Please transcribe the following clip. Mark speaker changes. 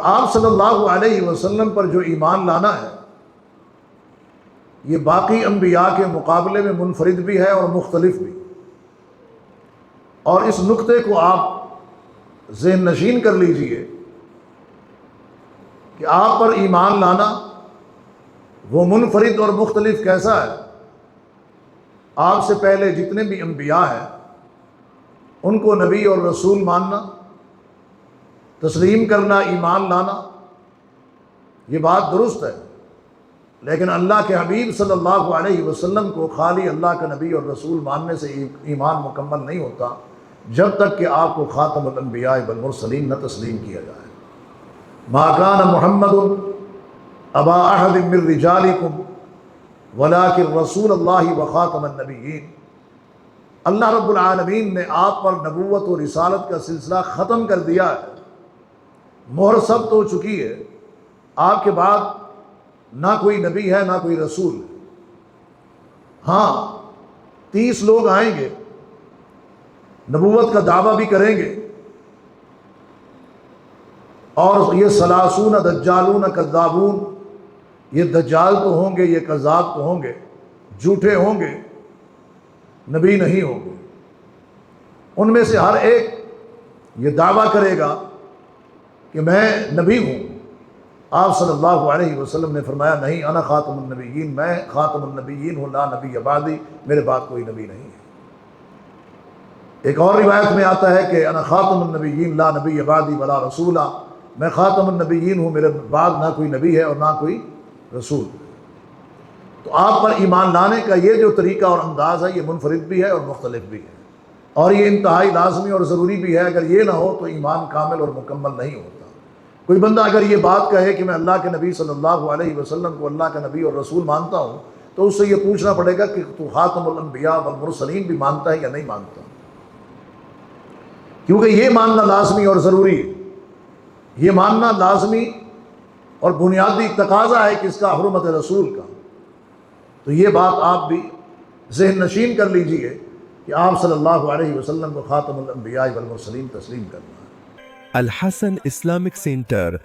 Speaker 1: آپ صلی اللہ علیہ وسلم پر جو ایمان لانا ہے یہ باقی انبیاء کے مقابلے میں منفرد بھی ہے اور مختلف بھی، اور اس نقطے کو آپ ذہن نشین کر لیجئے کہ آپ پر ایمان لانا وہ منفرد اور مختلف کیسا ہے۔ آپ سے پہلے جتنے بھی انبیاء ہیں ان کو نبی اور رسول ماننا، تسلیم کرنا، ایمان لانا، یہ بات درست ہے، لیکن اللہ کے حبیب صلی اللہ علیہ وسلم کو خالی اللہ کا نبی اور رسول ماننے سے ایمان مکمل نہیں ہوتا جب تک کہ آپ کو خاتم الانبیاء والمرسلین نہ تسلیم کیا جائے۔ ما کان محمد ابا احد من رجالکم ولکن رسول اللہ وخاتم النبیین۔ اللہ رب العالمین نے آپ پر نبوت و رسالت کا سلسلہ ختم کر دیا ہے، مہر ثبت ہو چکی ہے، آپ کے بعد نہ کوئی نبی ہے نہ کوئی رسول ہے۔ ہاں 30 لوگ آئیں گے، نبوت کا دعویٰ بھی کریں گے، اور یہ 30 دجالون کذابون، یہ دجال تو ہوں گے، یہ کذاب تو ہوں گے، جھوٹے ہوں گے، نبی نہیں ہوں گے۔ ان میں سے ہر ایک یہ دعویٰ کرے گا کہ میں نبی ہوں۔ آپ صلی اللہ علیہ وسلم نے فرمایا نہیں، انا خاتم النبیین، میں خاتم النبیین ہوں، لا نبی بعدی، میرے بعد کوئی نبی نہیں ہے۔ ایک اور روایت میں آتا ہے کہ انا خاتم النبیین لا نبی بعدی ولا رسولا، میں خاتم النبیین ہوں، میرے بعد نہ کوئی نبی ہے اور نہ کوئی رسول۔ تو آپ پر ایمان لانے کا یہ جو طریقہ اور انداز ہے یہ منفرد بھی ہے اور مختلف بھی ہے، اور یہ انتہائی لازمی اور ضروری بھی ہے۔ اگر یہ نہ ہو تو ایمان کامل اور مکمل نہیں ہوتا۔ کوئی بندہ اگر یہ بات کہے کہ میں اللہ کے نبی صلی اللہ علیہ وسلم کو اللہ کا نبی اور رسول مانتا ہوں، تو اس سے یہ پوچھنا پڑے گا کہ تو خاتم الانبیاء والمرسلین بھی مانتا ہے یا نہیں مانتا، کیونکہ یہ ماننا لازمی اور ضروری ہے۔ یہ ماننا لازمی اور بنیادی تقاضا ہے کس کا؟ حرمت رسول کا۔ تو یہ بات آپ بھی ذہن نشین کر لیجئے کہ آپ صلی اللہ علیہ وسلم کو خاتم الانبیاء والمرسلین تسلیم کرنا ہے۔
Speaker 2: الحسن اسلامک سینٹر